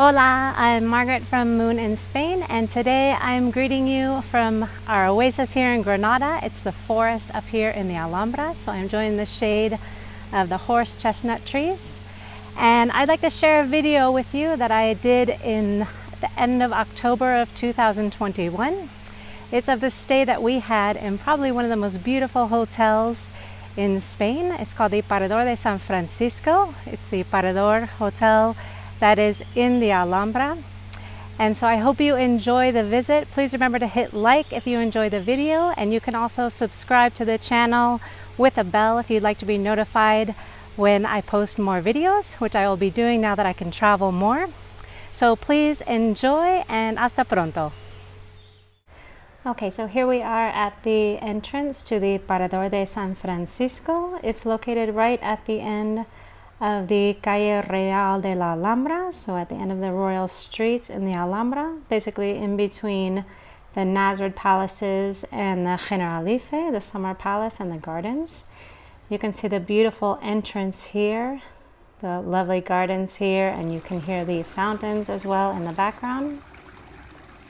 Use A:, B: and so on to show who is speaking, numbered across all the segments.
A: Hola, I'm Margaret from Moon in Spain, and today I'm greeting you from our oasis here in Granada. It's the forest up here in the Alhambra, so I'm enjoying the shade of the horse chestnut trees. And I'd like to share a video with you that I did in the end of October of 2021. It's of the stay that we had in probably one of the most beautiful hotels in Spain. It's called the Parador San Francisco. It's the Parador Hotel that is in the Alhambra. And so I hope you enjoy the visit. Please remember to hit like if you enjoy the video, and you can also subscribe to the channel with a bell if you'd like to be notified when I post more videos, which I will be doing now that I can travel more. So please enjoy, and hasta pronto. Okay, so here we are at the entrance to the Parador de San Francisco. It's located right at the end of the Calle Real de la Alhambra, so at the end of the royal streets in the Alhambra, basically in between the Nasrid palaces and the Generalife, the summer palace, and the gardens. You can see the beautiful entrance here, the lovely gardens here, and you can hear the fountains as well in the background.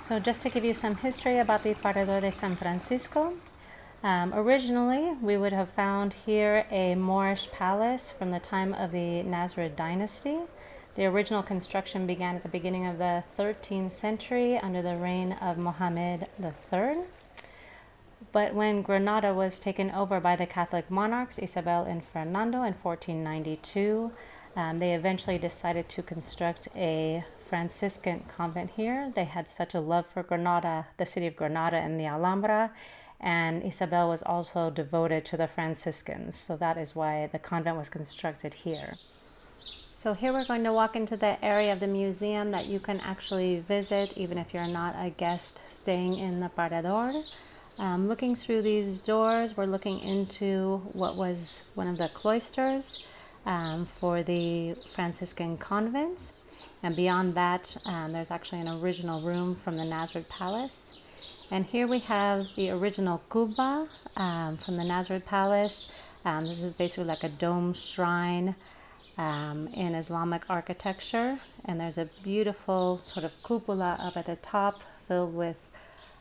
A: So just to give you some history about the Parador de San Francisco, originally, we would have found here a Moorish palace from the time of the Nasrid dynasty. The original construction began at the beginning of the 13th century under the reign of Mohammed III. But when Granada was taken over by the Catholic monarchs, Isabel and Fernando, in 1492, they eventually decided to construct a Franciscan convent here. They had such a love for Granada, the city of Granada and the Alhambra, and Isabel was also devoted to the Franciscans, so that is why the convent was constructed here. So here we're going to walk into the area of the museum that you can actually visit even if you're not a guest staying in the Parador. Looking through these doors, we're looking into what was one of the cloisters for the Franciscan convents, and beyond that there's actually an original room from the Nasrid Palace. And here we have the original Kuba from the Nasrid Palace. This is basically like a dome shrine in Islamic architecture. And there's a beautiful sort of cupola up at the top filled with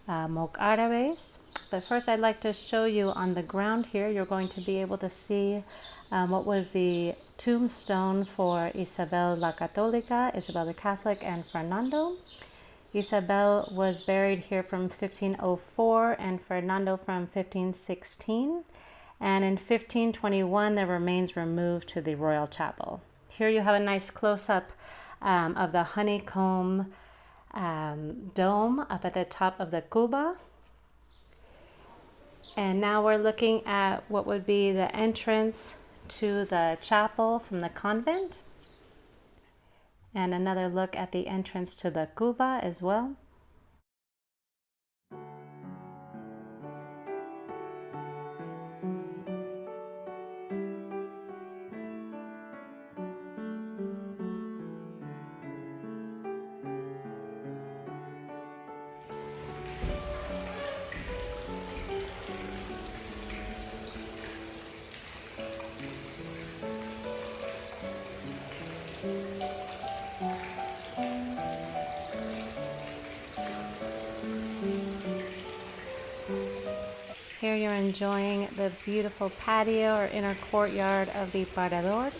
A: mock-árabes. But first I'd like to show you on the ground here, you're going to be able to see what was the tombstone for Isabel la Católica, Isabel the Catholic, and Fernando. Isabel was buried here from 1504 and Fernando from 1516. And in 1521, their remains were moved to the Royal Chapel. Here you have a nice close-up of the honeycomb dome up at the top of the Cuba. And now we're looking at what would be the entrance to the chapel from the convent. And another look at the entrance to the Cuba as well. Here you're enjoying the beautiful patio or inner courtyard of the Parador.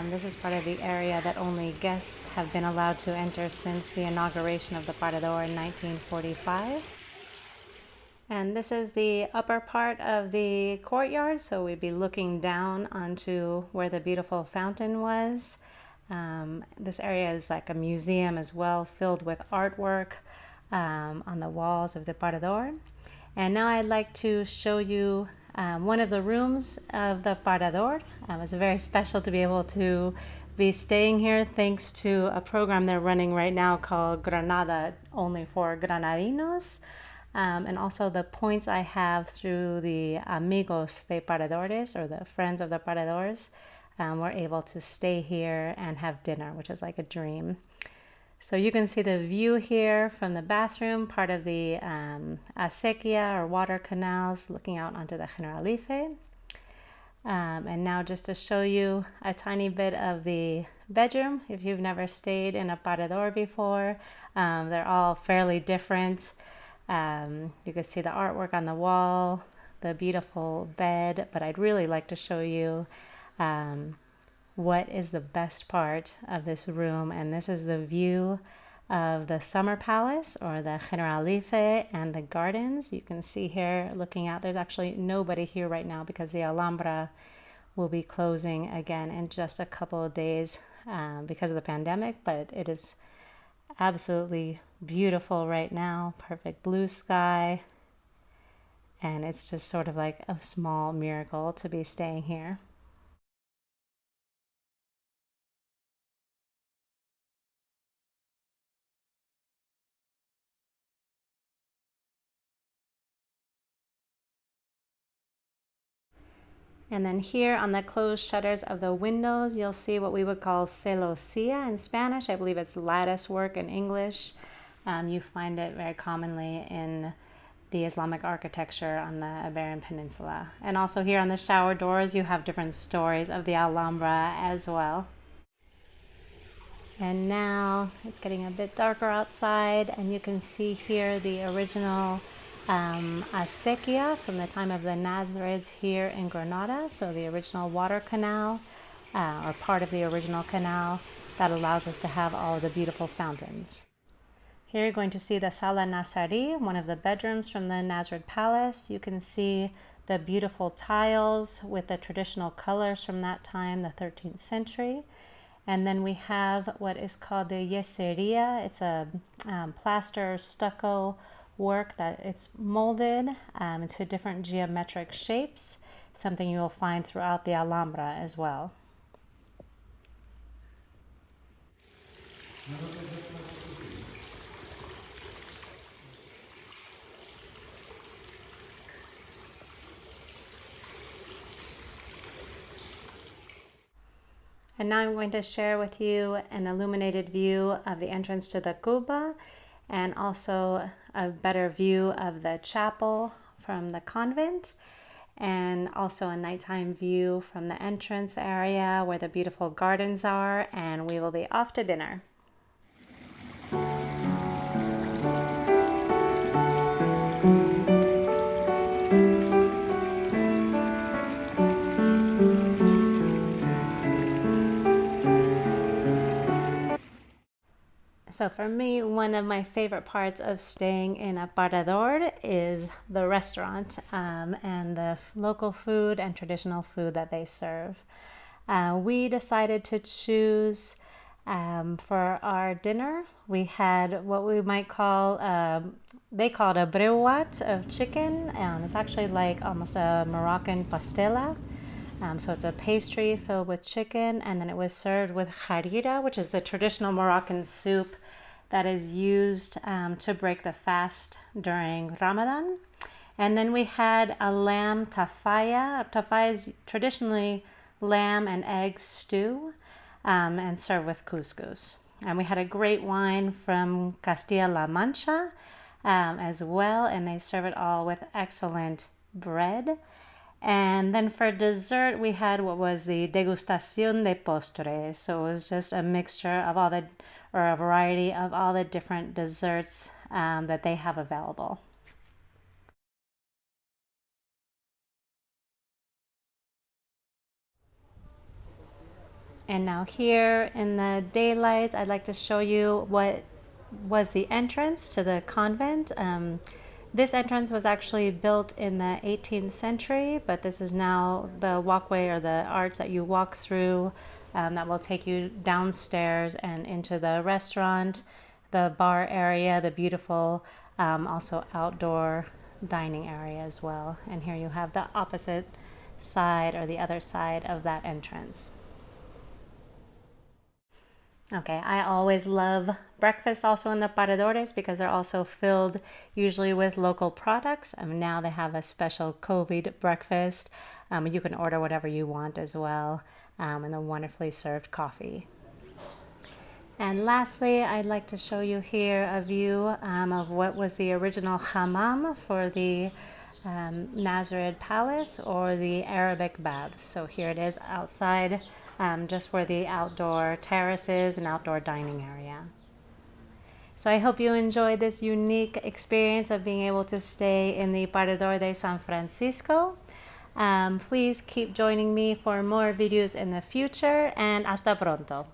A: This is part of the area that only guests have been allowed to enter since the inauguration of the Parador in 1945. And this is the upper part of the courtyard, so we'd be looking down onto where the beautiful fountain was. This area is like a museum as well, filled with artwork on the walls of the Parador. And now I'd like to show you one of the rooms of the Parador. It's very special to be able to be staying here thanks to a program they're running right now called Granada, only for Granadinos. And also the points I have through the Amigos de Paradores, or the Friends of the Paradores, we're able to stay here and have dinner, which is like a dream. So you can see the view here from the bathroom, part of the acequia or water canals looking out onto the Generalife. And now just to show you a tiny bit of the bedroom, if you've never stayed in a parador before, they're all fairly different. You can see the artwork on the wall, the beautiful bed, but I'd really like to show you what is the best part of this room, and this is the view of the summer palace or the Generalife and the gardens. You can see here looking out, there's actually nobody here right now because the Alhambra will be closing again in just a couple of days because of the pandemic, but it is absolutely beautiful right now. Perfect blue sky, and it's just sort of like a small miracle to be staying here. And then here on the closed shutters of the windows, you'll see what we would call celosía in Spanish. I believe it's lattice work in English. You find it very commonly in the Islamic architecture on the Iberian Peninsula. And also here on the shower doors, you have different stories of the Alhambra as well. And now it's getting a bit darker outside, and you can see here the original acequia from the time of the Nasrids here in Granada. So the original water canal, or part of the original canal, that allows us to have all of the beautiful fountains. Here you're going to see the Sala Nasrid, one of the bedrooms from the Nasrid Palace. You can see the beautiful tiles with the traditional colors from that time, the 13th century. And then we have what is called the yeseria. It's a plaster stucco work that it's molded into different geometric shapes, something you will find throughout the Alhambra as well. And now I'm going to share with you an illuminated view of the entrance to the Cuba, and also a better view of the chapel from the convent, and also a nighttime view from the entrance area where the beautiful gardens are, and we will be off to dinner. So for me, one of my favorite parts of staying in a parador is the restaurant and the local food and traditional food that they serve. We decided to choose for our dinner, we had what we might call, they call it a brewat of chicken. It's actually like almost a Moroccan pastela. So it's a pastry filled with chicken, and then it was served with harira, which is the traditional Moroccan soup that is used to break the fast during Ramadan. And then we had a lamb tafaya. Tafaya is traditionally lamb and egg stew, and served with couscous. And we had a great wine from Castilla-La Mancha as well, and they serve it all with excellent bread. And then for dessert, we had what was the degustación de postres. So it was just a mixture of all the, or a variety of all the different desserts that they have available. And now here in the daylight, I'd like to show you what was the entrance to the convent. This entrance was actually built in the 18th century, but this is now the walkway or the arch that you walk through that will take you downstairs and into the restaurant, the bar area, the beautiful also outdoor dining area as well. And here you have the opposite side or the other side of that entrance. Okay, I always love breakfast also in the Paradores because they're also filled usually with local products. And now they have a special COVID breakfast. You can order whatever you want as well, and the wonderfully served coffee. And lastly, I'd like to show you here a view of what was the original hammam for the Nasrid Palace or the Arabic Baths. So here it is outside, just where the outdoor terrace is and outdoor dining area. So I hope you enjoyed this unique experience of being able to stay in the Parador de San Francisco. Please keep joining me for more videos in the future, and hasta pronto.